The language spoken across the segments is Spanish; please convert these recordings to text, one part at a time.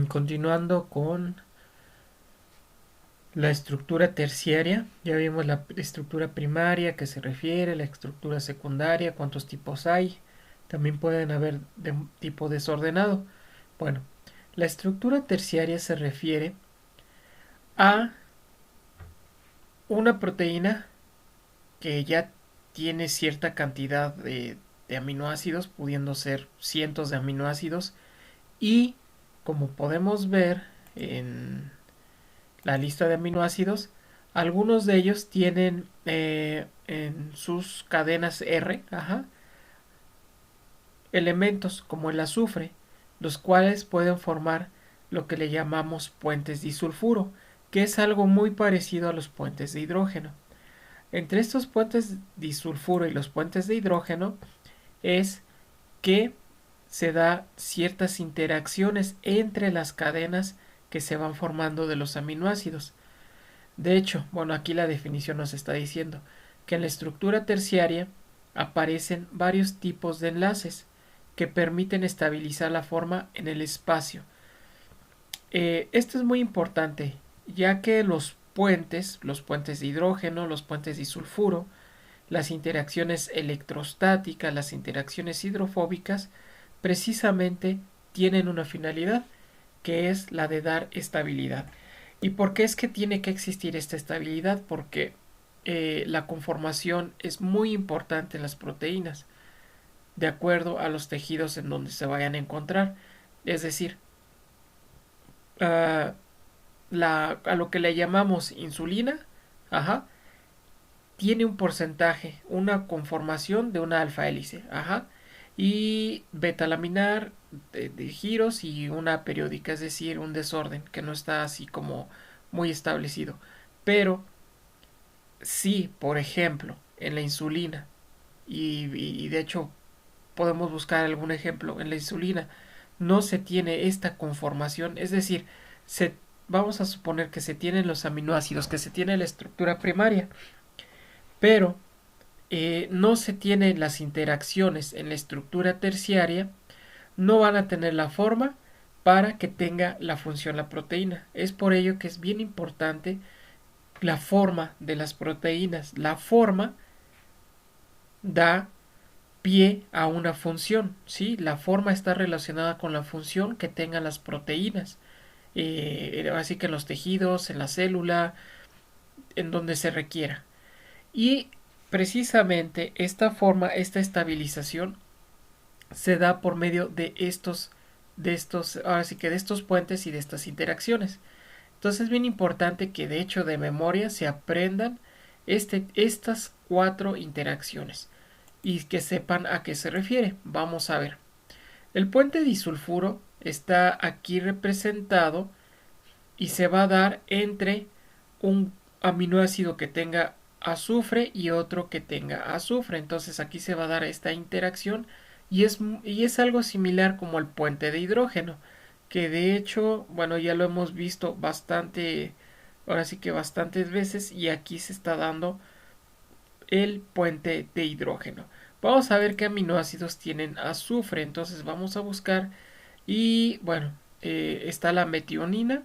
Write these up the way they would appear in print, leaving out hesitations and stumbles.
Continuando con la estructura terciaria, ya vimos la estructura primaria, que se refiere, la estructura secundaria, cuántos tipos hay, también pueden haber de tipo desordenado. Bueno, la estructura terciaria se refiere a una proteína que ya tiene cierta cantidad de aminoácidos, pudiendo ser cientos de aminoácidos, y como podemos ver en la lista de aminoácidos, algunos de ellos tienen en sus cadenas R, elementos como el azufre, los cuales pueden formar lo que le llamamos puentes disulfuro, que es algo muy parecido a los puentes de hidrógeno. Entre estos puentes disulfuro y los puentes de hidrógeno es que se da ciertas interacciones entre las cadenas que se van formando de los aminoácidos. De hecho, bueno, aquí la definición nos está diciendo que en la estructura terciaria aparecen varios tipos de enlaces que permiten estabilizar la forma en el espacio. Esto es muy importante, ya que los puentes de hidrógeno, los puentes de sulfuro, las interacciones electrostáticas, las interacciones hidrofóbicas, precisamente tienen una finalidad, que es la de dar estabilidad. ¿Y por qué es que tiene que existir esta estabilidad? Porque la conformación es muy importante en las proteínas, de acuerdo a los tejidos en donde se vayan a encontrar. Es decir, uh, a lo que le llamamos insulina, ajá, tiene un porcentaje, una conformación de una alfa hélice, ajá, y beta-laminar de giros y una periódica, es decir, un desorden que no está así como muy establecido. Pero si, por ejemplo, en la insulina, y de hecho podemos buscar algún ejemplo, en la insulina no se tiene esta conformación, es decir, vamos a suponer que se tienen los aminoácidos, que se tiene la estructura primaria, pero no se tienen las interacciones en la estructura terciaria, no van a tener la forma para que tenga la función la proteína. Es por ello que es bien importante la forma de las proteínas. La forma da pie a una función, ¿sí? La forma está relacionada con la función que tengan las proteínas. Así que en los tejidos, en la célula, en donde se requiera. Y precisamente esta forma, esta estabilización, se da por medio ahora sí que de estos puentes y de estas interacciones. Entonces es bien importante que de hecho de memoria se aprendan estas cuatro interacciones y que sepan a qué se refiere. Vamos a ver. El puente disulfuro está aquí representado y se va a dar entre un aminoácido que tenga azufre y otro que tenga azufre. Entonces aquí se va a dar esta interacción y es algo similar como el puente de hidrógeno, que de hecho, bueno, ya lo hemos visto bastante, ahora sí que bastantes veces, y aquí se está dando el puente de hidrógeno. Vamos a ver qué aminoácidos tienen azufre, entonces vamos a buscar y bueno, está la metionina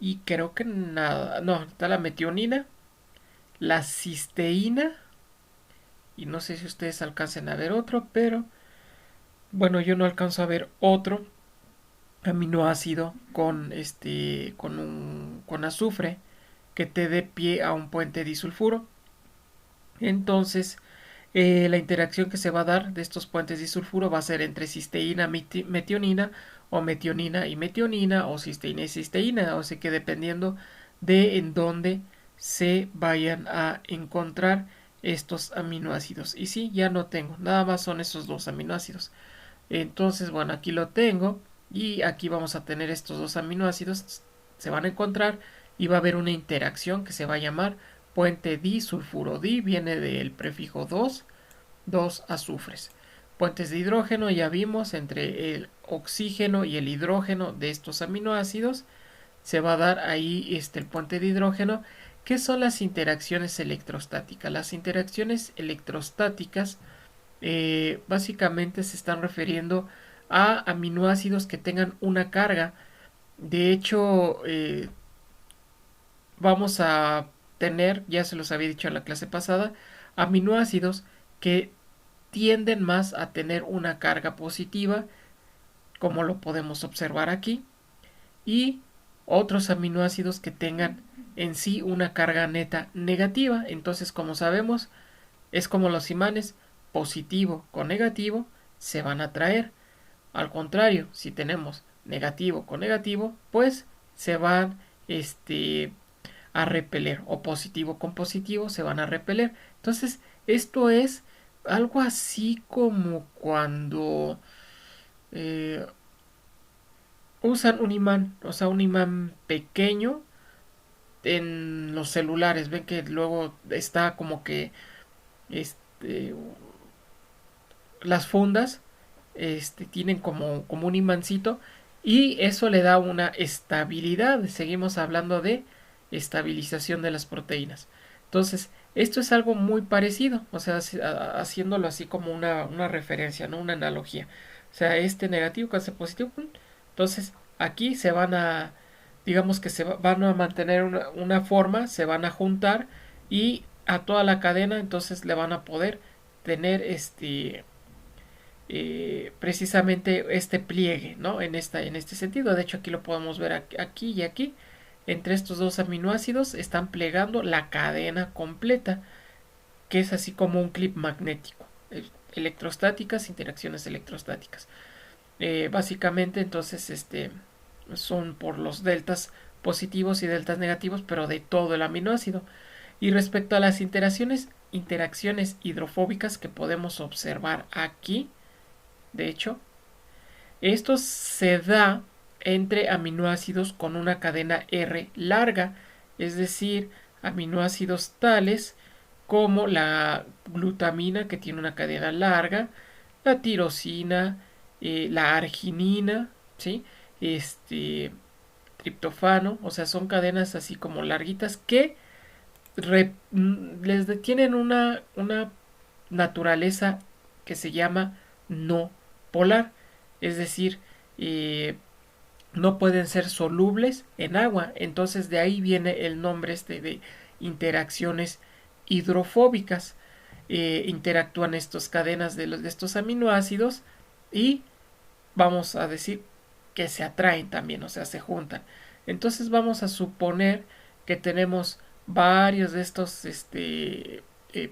y creo que nada, no, está la metionina, la cisteína y no sé si ustedes alcancen a ver otro, pero bueno, yo no alcanzo a ver otro aminoácido con azufre que te dé pie a un puente disulfuro. Entonces, la interacción que se va a dar de estos puentes disulfuro va a ser entre cisteína, metionina, o metionina y metionina, o cisteína y cisteína, o sea que dependiendo de en dónde se vayan a encontrar estos aminoácidos. Y sí, ya no tengo, nada más son esos dos aminoácidos. Entonces, bueno, aquí lo tengo y aquí vamos a tener estos dos aminoácidos, se van a encontrar y va a haber una interacción que se va a llamar puente disulfuro. Di viene del prefijo 2, dos azufres. Puentes de hidrógeno ya vimos entre el oxígeno y el hidrógeno de estos aminoácidos. Se va a dar ahí el puente de hidrógeno. ¿Qué son las interacciones electrostáticas? Las interacciones electrostáticas básicamente se están refiriendo a aminoácidos que tengan una carga. De hecho, vamos a tener, ya se los había dicho en la clase pasada, aminoácidos que tienden más a tener una carga positiva, como lo podemos observar aquí, y otros aminoácidos que tengan en sí una carga neta negativa. Entonces, como sabemos, es como los imanes, positivo con negativo se van a atraer. Al contrario, si tenemos negativo con negativo, pues se van a repeler, o positivo con positivo se van a repeler. Entonces, esto es algo así como cuando eh, usan un imán, o sea, un imán pequeño en los celulares. Ven que luego está como que este, las fundas tienen como un imancito, y eso le da una estabilidad. Seguimos hablando de estabilización de las proteínas. Entonces, esto es algo muy parecido, o sea, haciéndolo así como una referencia, ¿no? Una analogía. O sea, este negativo con este positivo. Entonces, aquí se van a, digamos que van a mantener una forma, se van a juntar, y a toda la cadena entonces le van a poder tener precisamente este pliegue, ¿no? En este sentido. De hecho, aquí lo podemos ver aquí y aquí. Entre estos dos aminoácidos están plegando la cadena completa, que es así como un clip magnético. Electrostáticas, interacciones electrostáticas. Básicamente, entonces, son por los deltas positivos y deltas negativos, pero de todo el aminoácido. Y respecto a las interacciones hidrofóbicas que podemos observar aquí, de hecho, esto se da entre aminoácidos con una cadena R larga, es decir, aminoácidos tales como la glutamina, que tiene una cadena larga, la tirosina, la arginina, ¿sí? Triptofano, o sea, son cadenas así como larguitas que tienen una naturaleza que se llama no polar, es decir, eh, no pueden ser solubles en agua. Entonces de ahí viene el nombre de interacciones hidrofóbicas. Interactúan estas cadenas de estos aminoácidos, y vamos a decir que se atraen también, o sea, se juntan. Entonces vamos a suponer que tenemos varios de estos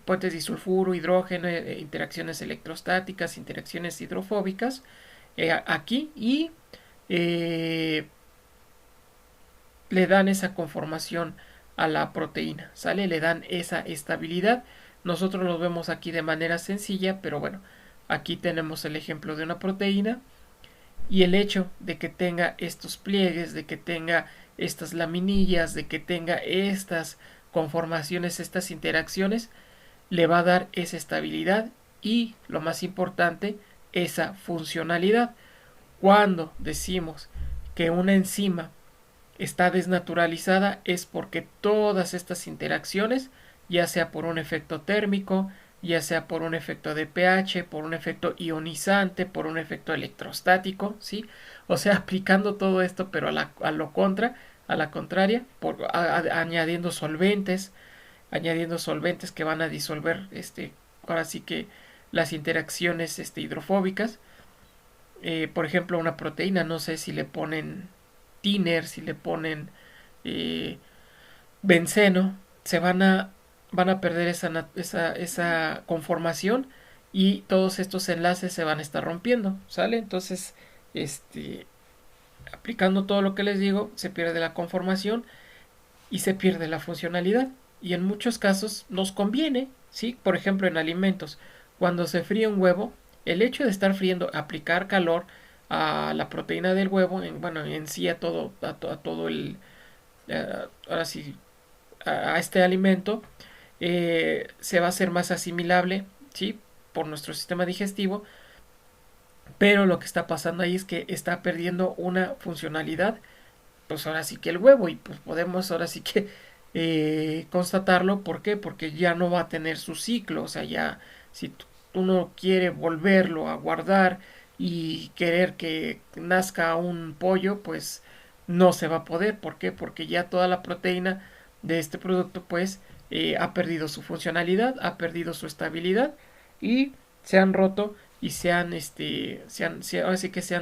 puentes disulfuro, hidrógeno, interacciones electrostáticas, interacciones hidrofóbicas aquí, y eh, le dan esa conformación a la proteína, ¿sale? Le dan esa estabilidad. Nosotros lo vemos aquí de manera sencilla, pero bueno, aquí tenemos el ejemplo de una proteína, y el hecho de que tenga estos pliegues, de que tenga estas laminillas, de que tenga estas conformaciones, estas interacciones, le va a dar esa estabilidad y, lo más importante, esa funcionalidad. Cuando decimos que una enzima está desnaturalizada, es porque todas estas interacciones, ya sea por un efecto térmico, ya sea por un efecto de pH, por un efecto ionizante, por un efecto electrostático, ¿sí? O sea, aplicando todo esto, pero a la contraria, añadiendo solventes que van a disolver, ahora sí que las interacciones hidrofóbicas. Por ejemplo, una proteína, no sé si le ponen tiner, si le ponen eh, benceno, van a perder esa conformación, y todos estos enlaces se van a estar rompiendo, ¿sale? Entonces, aplicando todo lo que les digo, se pierde la conformación y se pierde la funcionalidad. Y en muchos casos nos conviene, ¿sí? Por ejemplo, en alimentos, cuando se fríe un huevo, el hecho de estar friendo, aplicar calor a la proteína del huevo, bueno, en sí a todo ahora sí, a este alimento, se va a hacer más asimilable, ¿sí? Por nuestro sistema digestivo, pero lo que está pasando ahí es que está perdiendo una funcionalidad, pues ahora sí que el huevo, y pues podemos ahora sí que constatarlo. ¿Por qué? Porque ya no va a tener su ciclo, o sea, ya si uno quiere volverlo a guardar y querer que nazca un pollo, pues no se va a poder. ¿Por qué? Porque ya toda la proteína de este producto pues ha perdido su funcionalidad, ha perdido su estabilidad y se han roto y ahora sí que se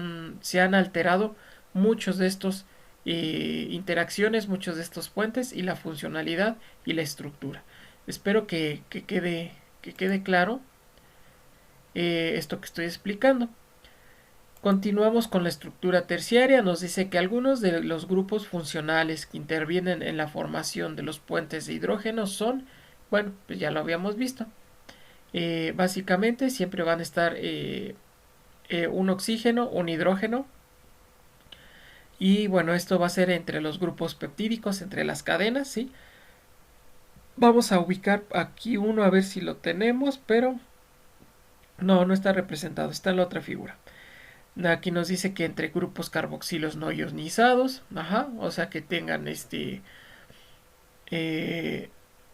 han alterado muchos de estos interacciones, muchos de estos puentes y la funcionalidad y la estructura. Espero que quede claro esto que estoy explicando. Continuamos con la estructura terciaria. Nos dice que algunos de los grupos funcionales que intervienen en la formación de los puentes de hidrógeno son, bueno, pues ya lo habíamos visto. Básicamente siempre van a estar un oxígeno, un hidrógeno. Y bueno, esto va a ser entre los grupos peptídicos, entre las cadenas, ¿sí? Vamos a ubicar aquí uno a ver si lo tenemos, pero no, no está representado, está en la otra figura. Aquí nos dice que entre grupos carboxilos no ionizados, ajá, o sea que tengan eh,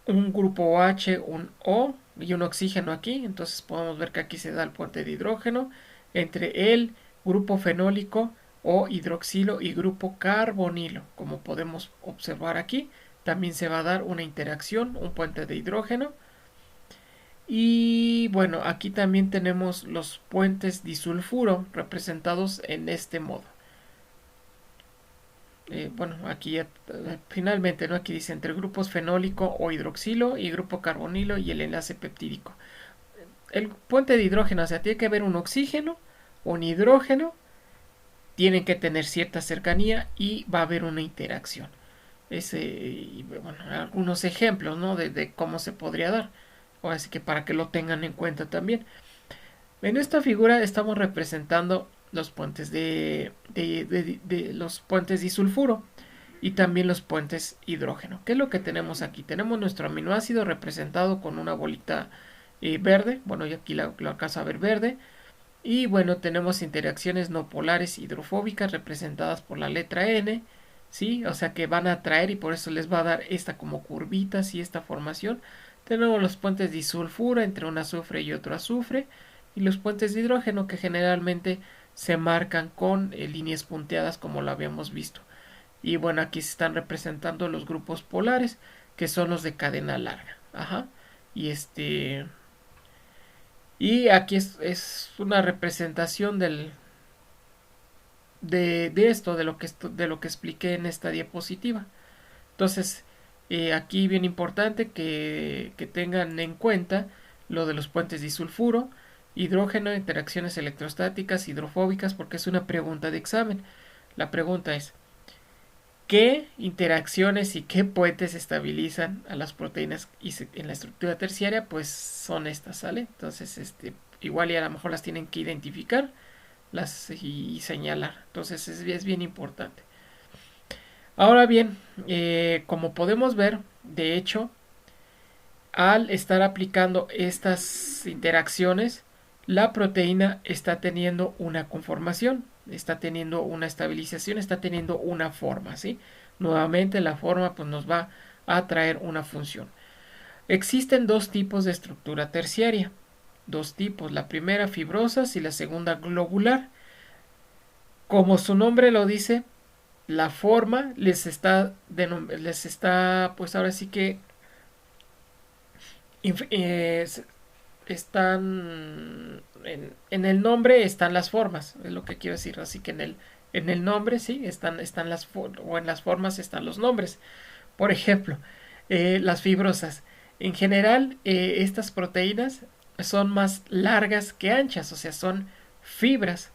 un grupo OH, un O y un oxígeno aquí. Entonces podemos ver que aquí se da el puente de hidrógeno entre el grupo fenólico o hidroxilo y grupo carbonilo. Como podemos observar aquí, también se va a dar una interacción, un puente de hidrógeno. Y bueno, aquí también tenemos los puentes disulfuro representados en este modo. Bueno, aquí ya, finalmente, ¿no? Aquí dice entre grupos fenólico o hidroxilo y grupo carbonilo y el enlace peptídico. El puente de hidrógeno, o sea, tiene que haber un oxígeno, un hidrógeno, tienen que tener cierta cercanía y va a haber una interacción. Bueno, algunos ejemplos, ¿no? De cómo se podría dar. Así que para que lo tengan en cuenta también. En esta figura estamos representando los puentes de los puentes disulfuro y también los puentes hidrógeno. ¿Qué es lo que tenemos aquí? Tenemos nuestro aminoácido representado con una bolita verde. Bueno, yo aquí lo alcanzo a ver verde. Y bueno, tenemos interacciones no polares hidrofóbicas representadas por la letra N. ¿Sí? O sea que van a atraer y por eso les va a dar esta como curvitas y esta formación. Tenemos los puentes disulfuro entre un azufre y otro azufre. Y los puentes de hidrógeno que generalmente se marcan con líneas punteadas como lo habíamos visto. Y bueno, aquí se están representando los grupos polares que son los de cadena larga. Ajá. Y y aquí es una representación de esto, de lo que expliqué en esta diapositiva. Entonces, aquí bien importante que tengan en cuenta lo de los puentes disulfuro, hidrógeno, interacciones electrostáticas, hidrofóbicas, porque es una pregunta de examen. La pregunta es, ¿qué interacciones y qué puentes estabilizan a las proteínas en la estructura terciaria? Pues son estas, ¿sale? Entonces, igual y a lo mejor las tienen que identificar y señalar. Entonces, es bien importante. Ahora bien, como podemos ver, de hecho, al estar aplicando estas interacciones, la proteína está teniendo una conformación, está teniendo una estabilización, está teniendo una forma, ¿sí? Nuevamente la forma pues nos va a traer una función. Existen dos tipos de estructura terciaria, dos tipos, la primera fibrosas y la segunda globular. Como su nombre lo dice, la forma les está pues ahora sí que están en el nombre están las formas, es lo que quiero decir, así que en el nombre sí están o en las formas están los nombres. Por ejemplo, las fibrosas. En general, estas proteínas son más largas que anchas, o sea, son fibras.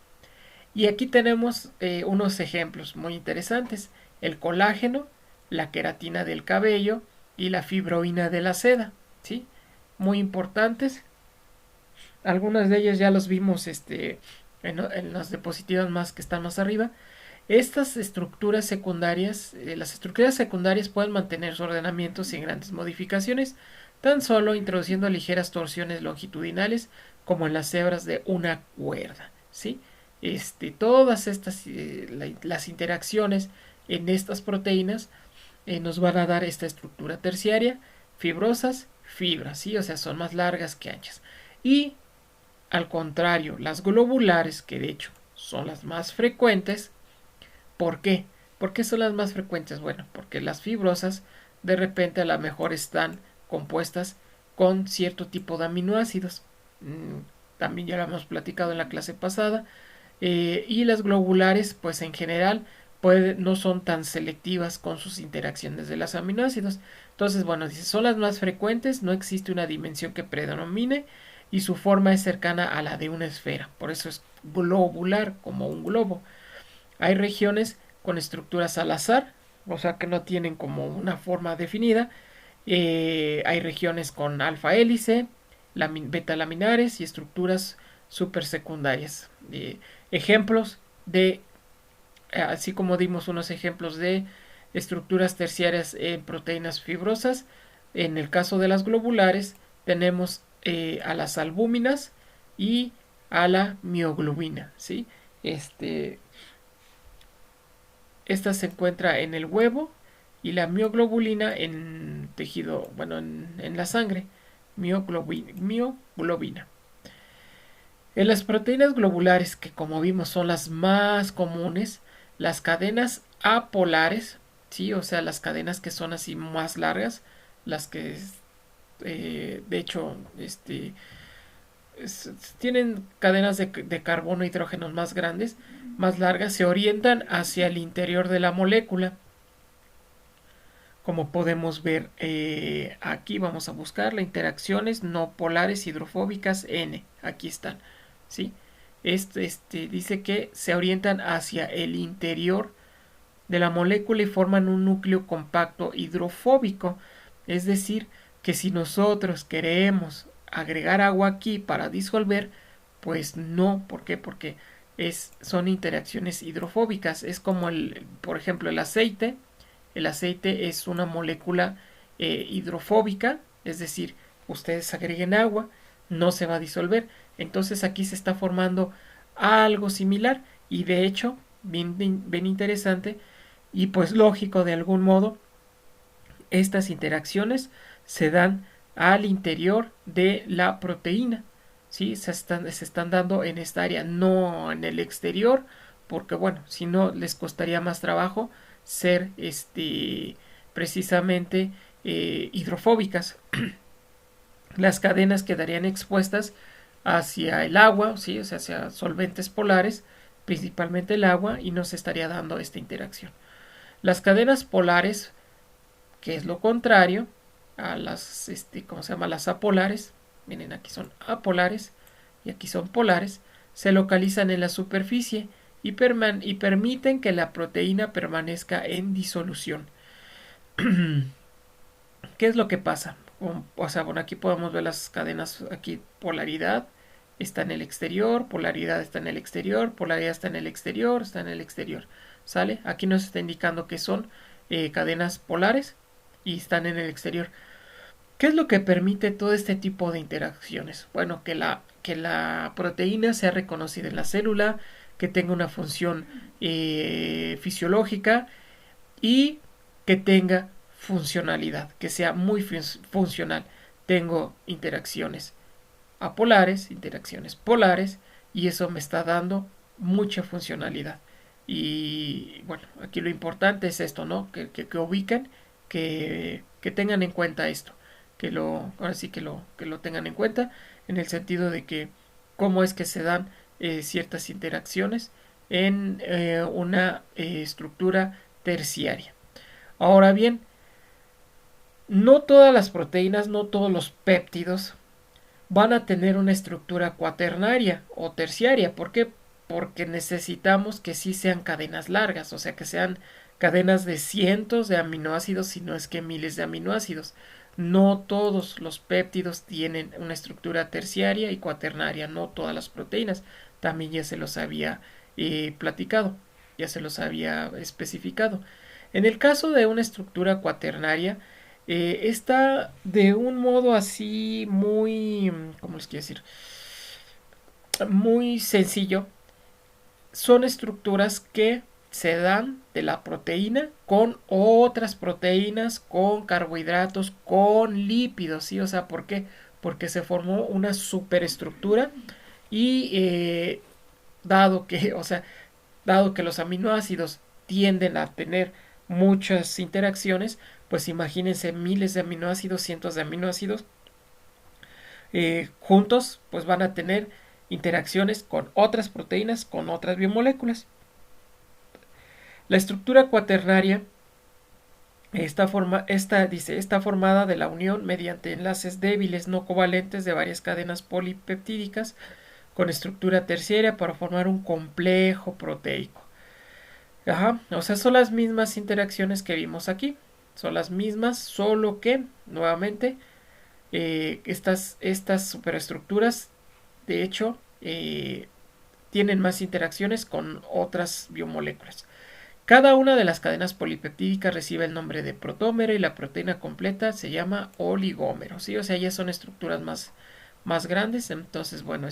Y aquí tenemos unos ejemplos muy interesantes. El colágeno, la queratina del cabello y la fibroína de la seda, ¿sí? Muy importantes. Algunas de ellas ya los vimos en las diapositivas más que están más arriba. Estas estructuras secundarias, las estructuras secundarias pueden mantener su ordenamiento sin grandes modificaciones, tan solo introduciendo ligeras torsiones longitudinales como en las hebras de una cuerda, ¿sí? Todas estas las interacciones en estas proteínas nos van a dar esta estructura terciaria, fibrosas, fibras, ¿sí? O sea, son más largas que anchas. Y al contrario, las globulares, que de hecho son las más frecuentes. ¿Por qué? ¿Por qué son las más frecuentes? Bueno, porque las fibrosas de repente a lo mejor están compuestas con cierto tipo de aminoácidos. También ya lo hemos platicado en la clase pasada. Y las globulares, pues en general, no son tan selectivas con sus interacciones de los aminoácidos. Entonces, bueno, dice, son las más frecuentes, no existe una dimensión que predomine y su forma es cercana a la de una esfera. Por eso es globular, como un globo. Hay regiones con estructuras al azar, o sea que no tienen como una forma definida. Hay regiones con alfa hélice, beta laminares y estructuras supersecundarias. Ejemplos de, así como dimos unos ejemplos de estructuras terciarias en proteínas fibrosas, en el caso de las globulares tenemos a las albúminas y a la mioglobina, ¿sí? Esta se encuentra en el huevo y la mioglobulina en tejido, bueno, en la sangre. Mioglobina. En las proteínas globulares, que como vimos son las más comunes, las cadenas apolares, ¿sí? O sea, las cadenas que son así más largas, las que de hecho tienen cadenas de carbono e hidrógeno más grandes, más largas, se orientan hacia el interior de la molécula. Como podemos ver aquí, vamos a buscar las interacciones no polares hidrofóbicas N. Aquí están, ¿sí? Dice que se orientan hacia el interior de la molécula y forman un núcleo compacto hidrofóbico. Es decir, que si nosotros queremos agregar agua aquí para disolver, pues no. ¿Por qué? Porque son interacciones hidrofóbicas. Es como, por ejemplo, el aceite. El aceite es una molécula hidrofóbica, es decir, ustedes agreguen agua, no se va a disolver. Entonces aquí se está formando algo similar y de hecho, bien interesante y pues lógico de algún modo, estas interacciones se dan al interior de la proteína. ¿Sí? Se están dando en esta área, no en el exterior, porque bueno, si no les costaría más trabajo ser precisamente hidrofóbicas. Las cadenas quedarían expuestas hacia el agua, ¿sí? O sea, hacia solventes polares, principalmente el agua, y no se estaría dando esta interacción. Las cadenas polares, que es lo contrario a las, ¿cómo se llama? Las apolares. Miren, aquí son apolares y aquí son polares. Se localizan en la superficie y permiten que la proteína permanezca en disolución. ¿Qué es lo que pasa? O sea, bueno, aquí podemos ver las cadenas, aquí polaridad está en el exterior, polaridad está en el exterior, polaridad está en el exterior, está en el exterior. ¿Sale? Aquí nos está indicando que son cadenas polares y están en el exterior. ¿Qué es lo que permite todo este tipo de interacciones? Bueno, que la proteína sea reconocida en la célula, que tenga una función fisiológica y que tenga funcionalidad, que sea muy funcional. Tengo interacciones apolares, interacciones polares, y eso me está dando mucha funcionalidad. Y bueno, aquí lo importante es esto, ¿no? Que ubiquen, que tengan en cuenta esto, ahora sí que lo tengan en cuenta, en el sentido de que cómo es que se dan ciertas interacciones en una estructura terciaria. Ahora bien, no todas las proteínas, no todos los péptidos van a tener una estructura cuaternaria o terciaria. ¿Por qué? Porque necesitamos que sí sean cadenas largas, o sea, que sean cadenas de cientos de aminoácidos, si no es que miles de aminoácidos. No todos los péptidos tienen una estructura terciaria y cuaternaria, no todas las proteínas. También ya se los había platicado, ya se los había especificado. En el caso de una estructura cuaternaria, está de un modo así muy, ¿cómo les quiero decir? Muy sencillo. Son estructuras que se dan de la proteína con otras proteínas, con carbohidratos, con lípidos, ¿sí? O sea, ¿por qué? Porque se formó una superestructura Y dado que, o sea, dado que los aminoácidos tienden a tener muchas interacciones, pues imagínense miles de aminoácidos, cientos de aminoácidos juntos, pues van a tener interacciones con otras proteínas, con otras biomoléculas. La estructura cuaternaria está formada de la unión mediante enlaces débiles no covalentes de varias cadenas polipeptídicas con estructura terciaria para formar un complejo proteico. Ajá, o sea, son las mismas interacciones que vimos aquí. Son las mismas, solo que, nuevamente, estas superestructuras, de hecho, tienen más interacciones con otras biomoléculas. Cada una de las cadenas polipeptídicas recibe el nombre de protómero y la proteína completa se llama oligómero, ¿sí? O sea, ya son estructuras más grandes. Entonces, bueno,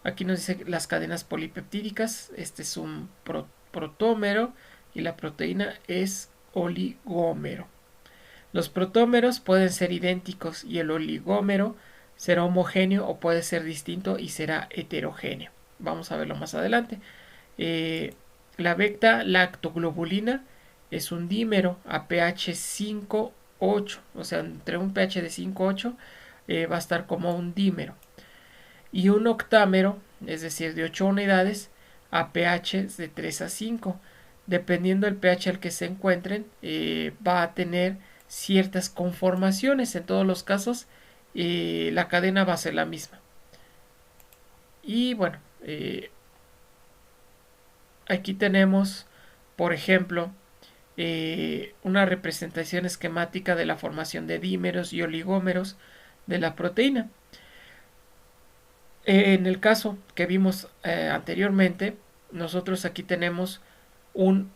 aquí nos dice las cadenas polipeptídicas. Este es un protómero y la proteína es oligómero. Los protómeros pueden ser idénticos y el oligómero será homogéneo o puede ser distinto y será heterogéneo. Vamos a verlo más adelante. La beta-lactoglobulina es un dímero a pH 5,8, o sea, entre un pH de 5,8 va a estar como un dímero. Y un octámero, es decir, de 8 unidades, a pH de 3 a 5. Dependiendo del pH al que se encuentren, va a tener ciertas conformaciones. En todos los casos, la cadena va a ser la misma. Y bueno, aquí tenemos, por ejemplo, una representación esquemática de la formación de dímeros y oligómeros de la proteína. En el caso que vimos anteriormente, nosotros aquí tenemos una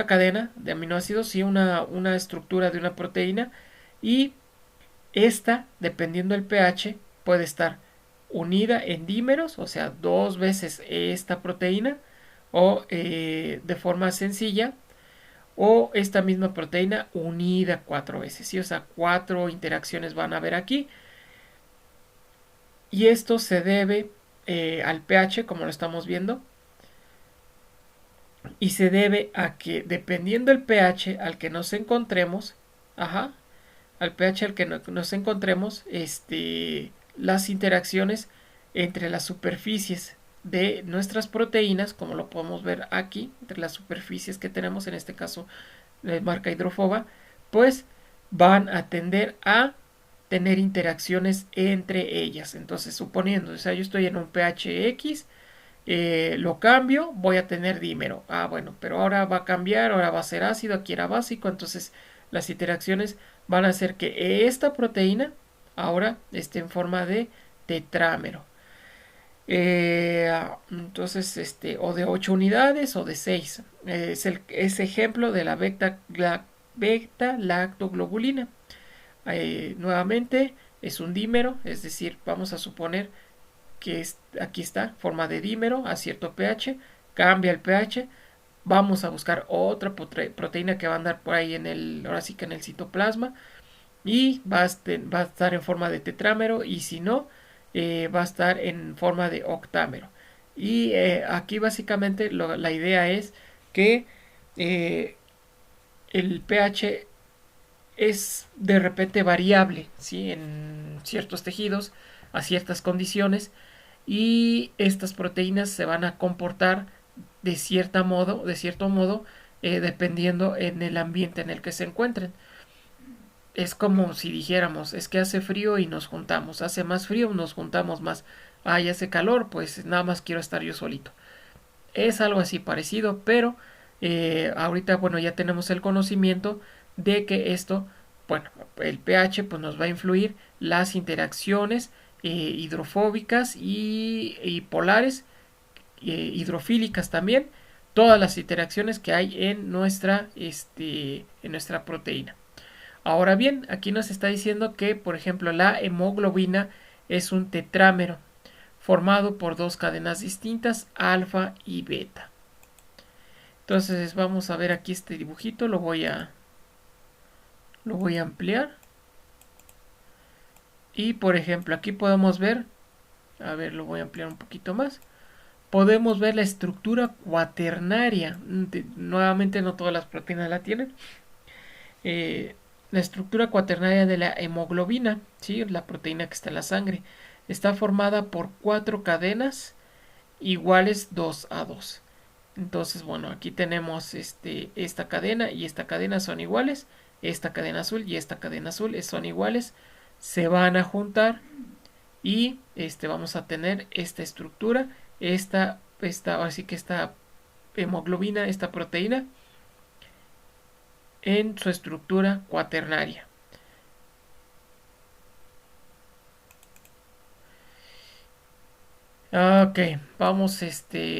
cadena de aminoácidos y una estructura de una proteína, y esta, dependiendo del pH, puede estar unida en dímeros, o sea, 2 veces esta proteína, o de forma sencilla, o esta misma proteína unida 4 veces, ¿sí? O sea, 4 interacciones van a haber aquí. Y esto se debe al pH, como lo estamos viendo, y se debe a que dependiendo del pH al que nos encontremos, al pH al que nos encontremos, las interacciones entre las superficies de nuestras proteínas, como lo podemos ver aquí, entre las superficies que tenemos, en este caso marca hidrofoba, pues van a tender a tener interacciones entre ellas. Entonces, suponiendo, o sea, yo estoy en un pH X, lo cambio, voy a tener dímero. Bueno, pero ahora va a cambiar, ahora va a ser ácido, aquí era básico. Entonces, las interacciones van a hacer que esta proteína ahora esté en forma de tetrámero. Entonces, o de 8 unidades o de 6. Es ejemplo de la beta-lactoglobulina. Nuevamente es un dímero, es decir, vamos a suponer que aquí está, forma de dímero a cierto pH, cambia el pH, vamos a buscar otra proteína que va a andar por ahí ahora sí que en el citoplasma, y va a estar en forma de tetrámero, y si no, va a estar en forma de octámero. Y aquí básicamente la idea es que el pH es de repente variable, ¿sí? En ciertos tejidos, a ciertas condiciones, y estas proteínas se van a comportar de cierto modo, dependiendo en el ambiente en el que se encuentren. Es como si dijéramos, es que hace frío y nos juntamos, hace más frío, nos juntamos más, y hace calor, pues nada más quiero estar yo solito. Es algo así parecido, pero ahorita, bueno, ya tenemos el conocimiento de que esto, bueno, el pH pues nos va a influir las interacciones hidrofóbicas y polares, hidrofílicas también, todas las interacciones que hay en nuestra proteína. Ahora bien, aquí nos está diciendo que, por ejemplo, la hemoglobina es un tetrámero formado por dos cadenas distintas, alfa y beta. Entonces vamos a ver aquí este dibujito, lo voy a ampliar. Y por ejemplo, aquí podemos ver a ver, lo voy a ampliar un poquito más, podemos ver la estructura cuaternaria. Nuevamente no todas las proteínas la tienen. Eh, la estructura cuaternaria de la hemoglobina, ¿sí? La proteína que está en la sangre, está formada por 4 cadenas iguales 2 a 2. Entonces, bueno, aquí tenemos esta cadena y esta cadena son iguales. Esta cadena azul y esta cadena azul son iguales. Se van a juntar y vamos a tener esta estructura, así que esta hemoglobina, esta proteína, en su estructura cuaternaria. Ok, vamos a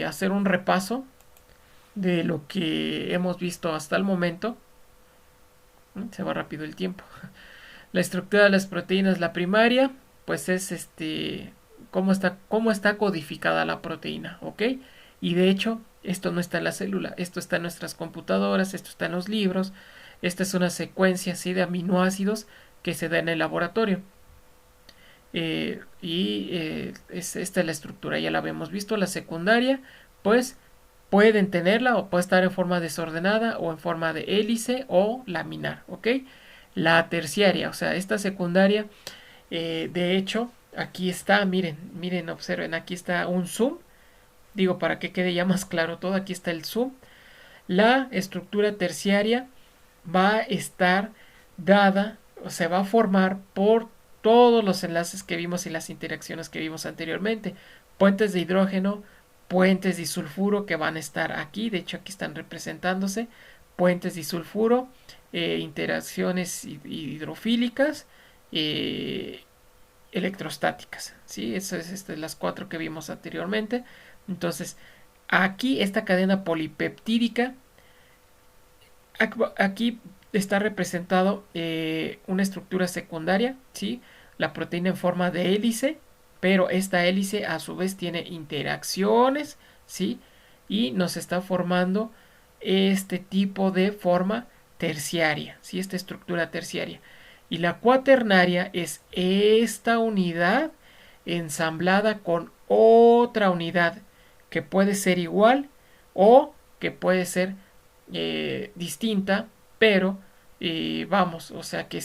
hacer un repaso de lo que hemos visto hasta el momento. Se va rápido el tiempo. La estructura de las proteínas, la primaria, pues es cómo está codificada la proteína, ¿ok? Y de hecho, esto no está en la célula, esto está en nuestras computadoras, esto está en los libros, esta es una secuencia así de aminoácidos que se da en el laboratorio. Esta es la estructura, ya la habíamos visto. La secundaria, pues pueden tenerla o puede estar en forma desordenada o en forma de hélice o laminar, ¿ok? La terciaria, o sea, esta secundaria, de hecho, aquí está, miren, observen, aquí está un zoom, digo para que quede ya más claro todo, aquí está el zoom. La estructura terciaria va a estar dada, o se va a formar por todos los enlaces que vimos y las interacciones que vimos anteriormente. Puentes de hidrógeno, puentes disulfuro que van a estar aquí, de hecho aquí están representándose, puentes disulfuro, interacciones hidrofílicas, electrostáticas, ¿sí? Esas es las 4 que vimos anteriormente. Entonces, aquí esta cadena polipeptídica, aquí está representado una estructura secundaria, ¿sí? La proteína en forma de hélice, pero esta hélice a su vez tiene interacciones, ¿sí? Y nos está formando este tipo de forma terciaria, ¿sí? Esta estructura terciaria. Y la cuaternaria es esta unidad ensamblada con otra unidad que puede ser igual o que puede ser distinta, pero vamos, o sea que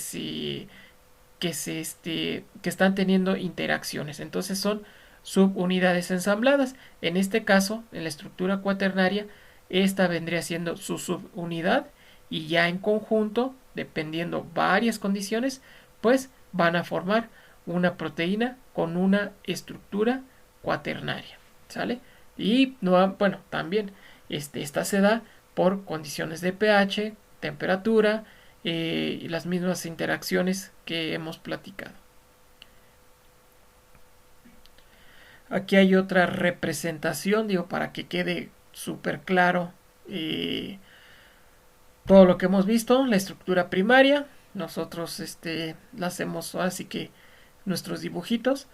están teniendo interacciones. Entonces son subunidades ensambladas. En este caso, en la estructura cuaternaria, esta vendría siendo su subunidad y ya en conjunto, dependiendo varias condiciones, pues van a formar una proteína con una estructura cuaternaria, ¿sale? Y no, bueno, también esta se da por condiciones de pH, temperatura y las mismas interacciones que hemos platicado. Aquí hay otra representación, digo, para que quede súper claro todo lo que hemos visto. La estructura primaria, nosotros la hacemos así que nuestros dibujitos.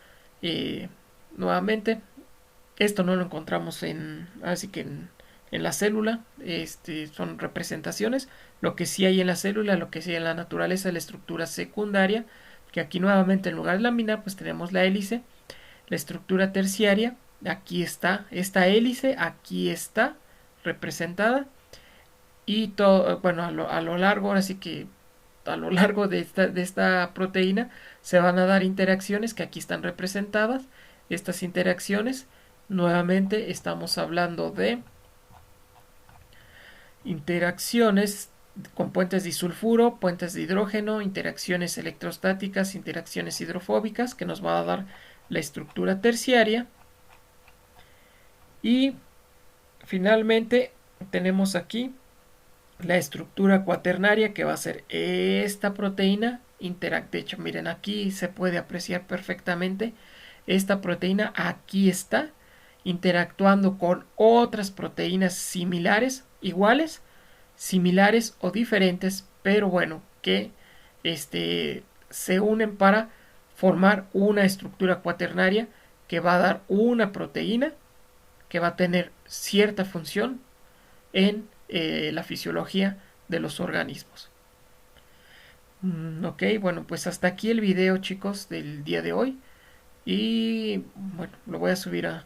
Nuevamente, esto no lo encontramos así que en la célula, son representaciones. Lo que sí hay en la célula, lo que sí hay en la naturaleza es la estructura secundaria, que aquí nuevamente en lugar de lámina pues tenemos la hélice. La estructura terciaria, aquí está, esta hélice aquí está representada y todo, bueno, a lo largo, ahora sí que a lo largo de esta proteína se van a dar interacciones que aquí están representadas. Estas interacciones, nuevamente estamos hablando de interacciones con puentes disulfuro, puentes de hidrógeno, interacciones electrostáticas, interacciones hidrofóbicas, que nos va a dar la estructura terciaria. Y finalmente tenemos aquí la estructura cuaternaria, que va a ser esta proteína. De hecho, miren, aquí se puede apreciar perfectamente esta proteína. Aquí está interactuando con otras proteínas similares, iguales, similares o diferentes, pero bueno, que se unen para formar una estructura cuaternaria que va a dar una proteína que va a tener cierta función en la fisiología de los organismos. Ok, bueno, pues hasta aquí el video, chicos, del día de hoy. Y bueno, lo voy a subir a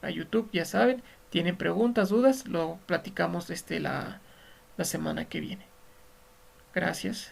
YouTube, ya saben. Tienen preguntas, dudas, lo platicamos la semana que viene. Gracias.